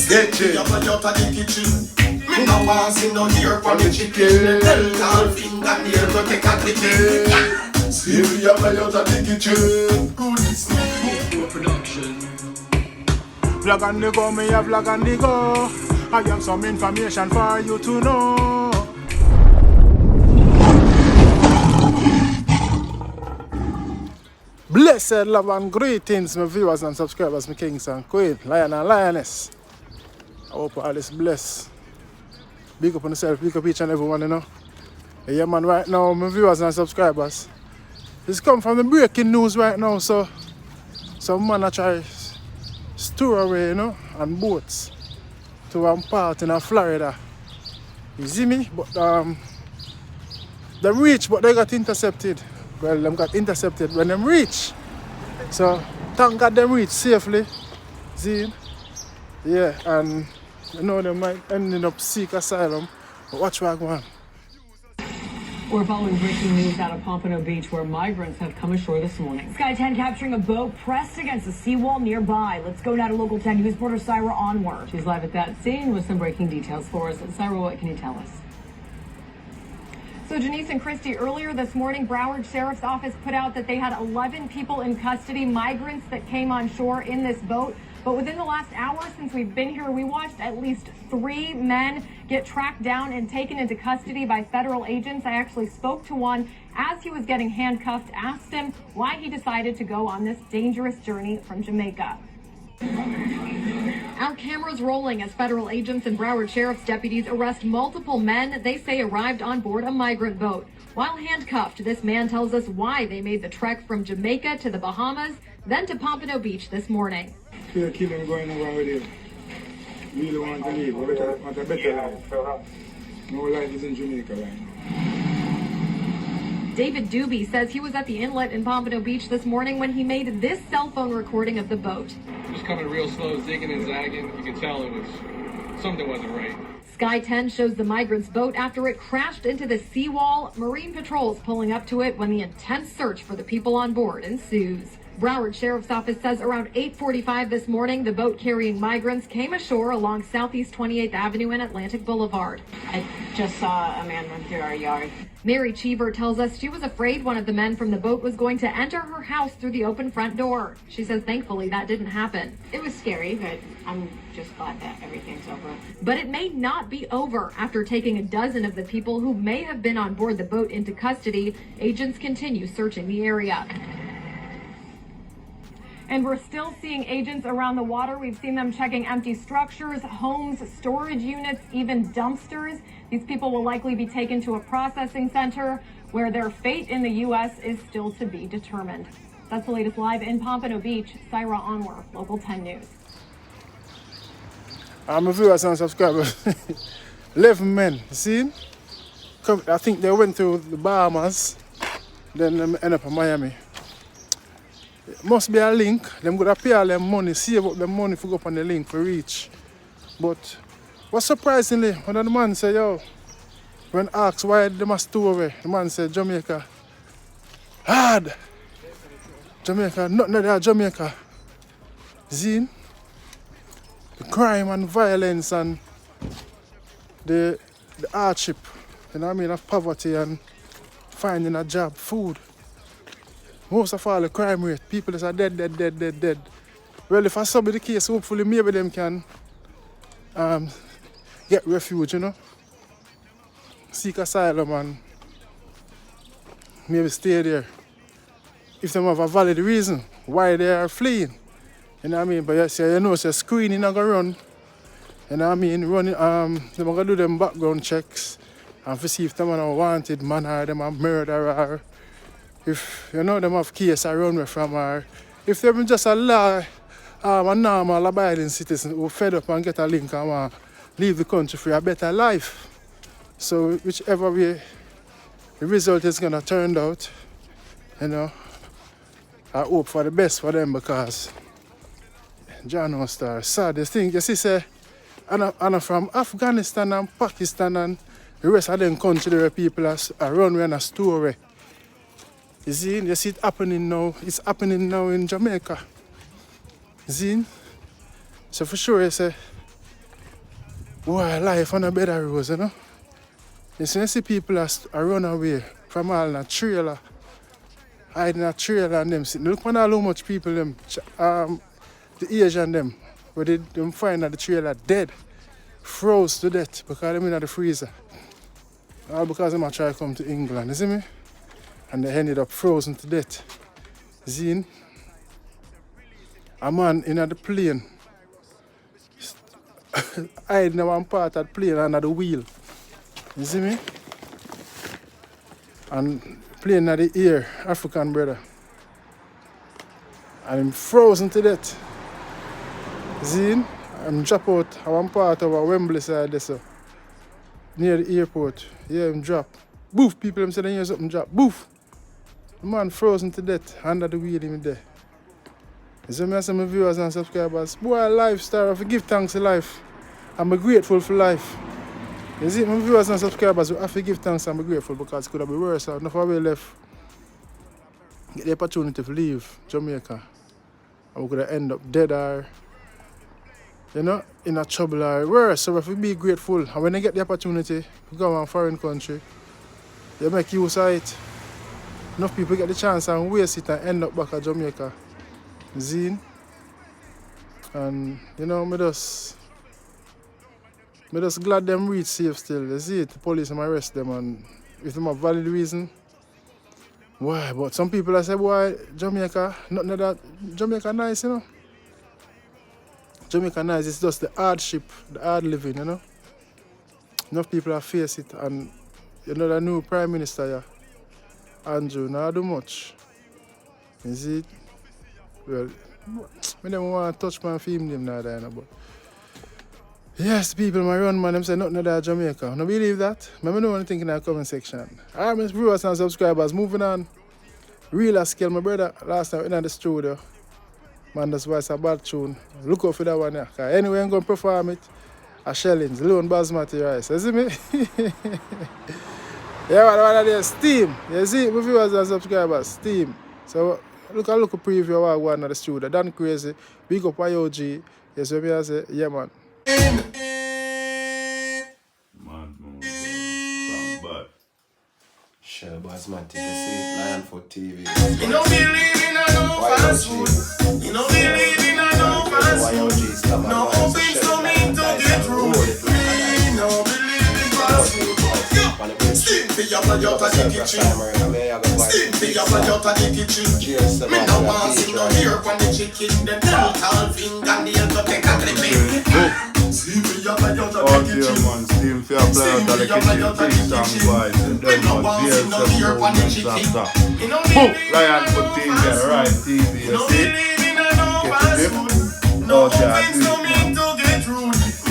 Get it. You're out of the kitchen. Me no want see no ear from the chicken. Tell all finger near to take a clipping. See me out of the kitchen. Production. Vlog on the go, me a vlog on the go. I have some information for you to know. Blessed love and greetings, my viewers and subscribers, my kings and queens, lion and lioness. I hope all is blessed. Big up on yourself, big up each and everyone, you know. Yeah, man, right now, my viewers and subscribers, it's come from the breaking news right now, so some man are trying to store away, you know, on boats to one part in Florida. You see me? But they reached, but they got intercepted. Well, them got intercepted when them reach. So thank God them reached safely. See? Yeah, and you know they might end up seek asylum. But watch what I go on. We're following breaking news out of Pompano Beach where migrants have come ashore this morning. Sky 10 capturing a boat pressed against a seawall nearby. Let's go now to Local 10 News reporter Syra Onward. She's live at that scene with some breaking details for us. Syra, what can you tell us? So Janice and Christy, earlier this morning, Broward Sheriff's Office put out that they had 11 people in custody, migrants that came on shore in this boat. But within the last hour since we've been here, we watched at least 3 men get tracked down and taken into custody by federal agents. I actually spoke to one as he was getting handcuffed, asked him why he decided to go on this dangerous journey from Jamaica. Our cameras rolling as federal agents and Broward Sheriff's deputies arrest multiple men they say arrived on board a migrant boat. While handcuffed, this man tells us why they made the trek from Jamaica to the Bahamas, then to Pompano Beach this morning. Fear killing going over with you. Really want to leave. Want a better life. No life is in Jamaica right now. David Doobie says he was at the inlet in Pompano Beach this morning when he made this cell phone recording of the boat. Just coming real slow, zigging and zagging. You could tell it was something wasn't right. Sky 10 shows the migrants' boat after it crashed into the seawall. Marine patrols pulling up to it when the intense search for the people on board ensues. Broward Sheriff's Office says around 8:45 this morning, the boat carrying migrants came ashore along Southeast 28th Avenue and Atlantic Boulevard. I just saw a man run through our yard. Mary Cheever tells us she was afraid one of the men from the boat was going to enter her house through the open front door. She says thankfully that didn't happen. It was scary, but I'm just glad that everything's over. But it may not be over. After taking a dozen of the people who may have been on board the boat into custody, agents continue searching the area. And we're still seeing agents around the water. We've seen them checking empty structures, homes, storage units, even dumpsters. These people will likely be taken to a processing center where their fate in the U.S. is still to be determined. That's the latest live in Pompano Beach. Syra Onwar, Local 10 News. I'm a viewers and subscribers. 11 men, see? I think they went to the Bahamas, then they end up in Miami. It must be a link. Them could pay all them money, save up them money for go up on the link for reach. But what surprisingly, when the man said, yo, when asked why they must store away, the man said Jamaica. Hard. Jamaica, nothing there, Jamaica. See? The crime and violence and the hardship, you know what I mean, of poverty and finding a job, food. Most of all the crime rate, people is dead. Well, if I sub the case, hopefully maybe them can get refuge, you know. Seek asylum and maybe stay there. If they have a valid reason why they are fleeing. You know what I mean? But you know, so screening not gonna run. You know what I mean? Running they're gonna do them background checks and to see if them are a wanted man or them a murderer. If you know them have case I run away from, or if they're just a normal abiding citizen who fed up and get a link and want to leave the country for a better life. So whichever way the result is gonna turn out, you know, I hope for the best for them because John Star, saddest thing, you see, say, and from Afghanistan and Pakistan and the rest of them countries where people are run and a story. You see it happening now. It's happening now in Jamaica. You see? So for sure, you say, Why life on a bed of rose, you know? You see people are run away from all in a trailer, hiding in a trailer and them sitting. Look at how much people them, the Asian them, where they them find that the trailer dead, froze to death because them in the freezer. All because them try to come to England, you see me? And they ended up frozen to death. See? A man in the plane, hiding in one part of the plane under the wheel. You see me? And playing at the air, African brother. And I'm frozen to death. See? I'm drop out at one part of a Wembley side there, so near the airport. Yeah, I'm drop. Boof, people them say they hear something drop. Boof! The man frozen to death under the wheel in there. You see me, I say my viewers and subscribers, boy, lifestyle, I give thanks to life. I'm grateful for life. You see, my viewers and subscribers, I have to give thanks and I'm grateful because it could have been worse. Enough of we left, get the opportunity to leave Jamaica. I could have ended up dead or, you know, in a trouble or worse. So we have to be grateful. And when you get the opportunity to go to a foreign country, you make use of it. Enough people get the chance and waste it and end up back at Jamaica. Zine. And, you know, me just glad them reach safe still. You see it, the police might arrest them and if them have valid reason. Why? But some people say, why Jamaica, nothing of that. Jamaica nice, you know. Jamaica nice, it's just the hardship, the hard living, you know. Enough people have faced it and you know the new Prime Minister here, Andrew, not do much. You see it? Well, I don't want to touch my film name now, but yes, people, my run man, them say nothing of that Jamaica. No believe that? I know anything in the comment section. Alright, my viewers and subscribers, moving on. Real Askel, my brother, last time in the studio. Man, that's why it's a bad tune. Look out for that one, yeah. Anyway, I'm going to perform it. A Shellings, Lone Basmati rice. You see me? Yeah, what there? Steam. You see, my viewers and subscribers, Steam. So, look at preview of what one of the studio. Done crazy. Big up YOG. Yes, what I say? Yeah, man. But Shell Basmati, you see, Lion for TV. you know believe in a no fast food. You know believe in a no fast food. No things don't mean to get through. We no believe in fast food. Steam for your blood out of the kitchen. Steam for your blood out of the kitchen. Me no want see no hair from the chicken. Them tell tall fingernail to take a clipping. Steam for your blood out of the kitchen. Man, steam for your blood out of the kitchen. Big song boys. And then man, beer some moments after. Boom! Lion for TV, right TV, you see? Get it? Oh God,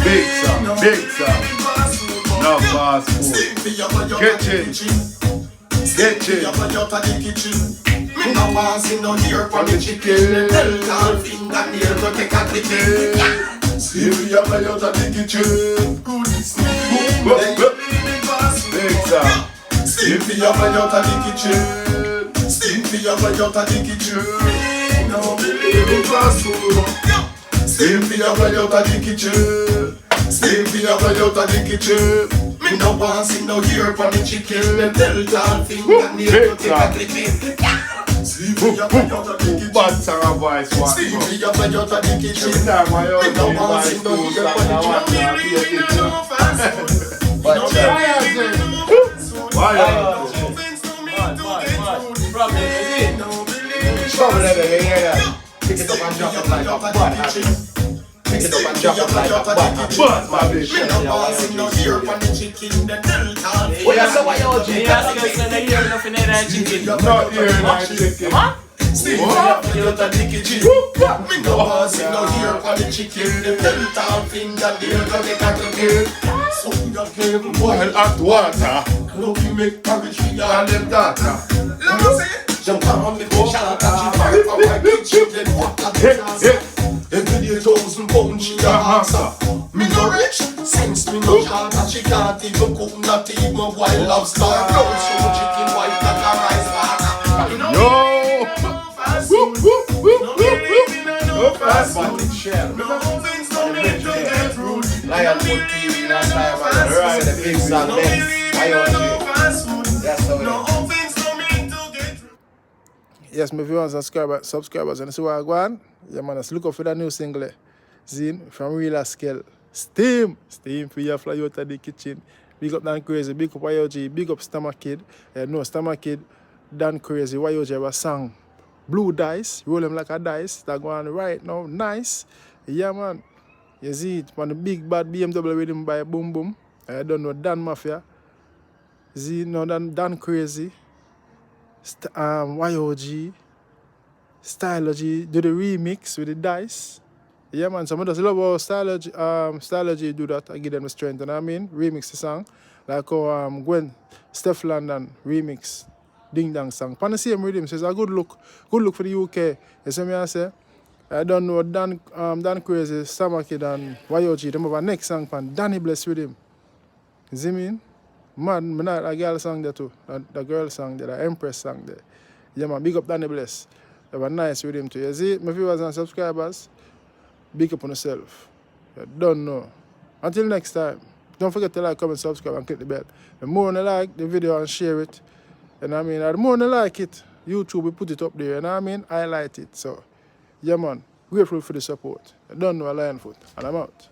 big song, big song. No fast food. Kitchen. Kitchen. Me no want see no hair from the chicken. Tell tall fingernail to take a clipping. See me a play out of the kitchen. Big song. Steam for your play out of the kitchen. Steam for your play out of the kitchen. No believe in fast food. Steam for your play out of the kitchen. Steam for your play out of the kitchen. Me no want see no hair from the chicken. Them tell tall fingernail to take a clipping. Steam for your play out of the kitchen. Bad song of voice one. Steam for your play out of the kitchen. Every time I hear Me no the want voice see no goes hair down, from the I chicken. want to hear it. No fast food. But No yeah. believe in no Why? Trouble that they hear that. Pick it up and drop it like a bad habit. Pick it up and drop it like a bad habit. But my bitch. What you say, YOG? Not hearing that chicken. What? Me no want see no hair on the chicken. Them tell tall fingernail to take a clipping. So you came Boil hot water. love you make porridge for your And them daughter. Let me say jump on me fish and catch it fire from my kitchen. Then what a disaster. Every day 1,000 pounds she a answer. Me no rich, sense me no charter. She can't even cook, not even wild lobster. Brown sugar chicken, white like a rice burger. You know Yo! fast Whoop, food. whoop, whoop, No whoop, whoop. believe in no fast But food. it's Shell. No things don't need to get rude. Lion Foot TV, that's time I right. The big song next. YOG. That's how it is. Yes, my viewers and subscribers, and see what I go on. Yeah, man, let's look up for that new single. Zine from Real Askel. Steam for you fly out of the kitchen. Big up Dan Crazy, big up YOG, big up Stammer Kid. No, Stammer Kid, Dan Crazy, YOG have a song. Blue Dice, roll them like a dice. That go on right now, nice. Yeah, man. You see it, man, the big bad BMW with him by Boom Boom. I don't know, Dan Mafia. See, no, Dan Crazy. YOG. Stylogy, do the remix with the dice. Yeah, man, some of us love how Stylogy do that. I give them the strength, you know what I mean? Remix the song. Like how Gwen Steph London remix Ding Dong song. Pan the same rhythm, so it's a good look for the UK. You see me I say? I don't know Dan Crazy, Stammer Kid and YOG, them have a next song pan Danny Bless with him. You see me? Man, not a girl song there too. The girl song there, the Empress song there. Yeah, man, big up Danny Bless. Have a nice rhythm too. You see, my viewers and subscribers, big up on yourself. You don't know. Until next time, don't forget to like, comment, subscribe, and click the bell. The more you like the video and share it, you know what I mean? And the more you like it, YouTube will put it up there, you know what I mean? Highlight it. So, yeah, man, grateful for the support. You don't know a Lion Foot, and I'm out.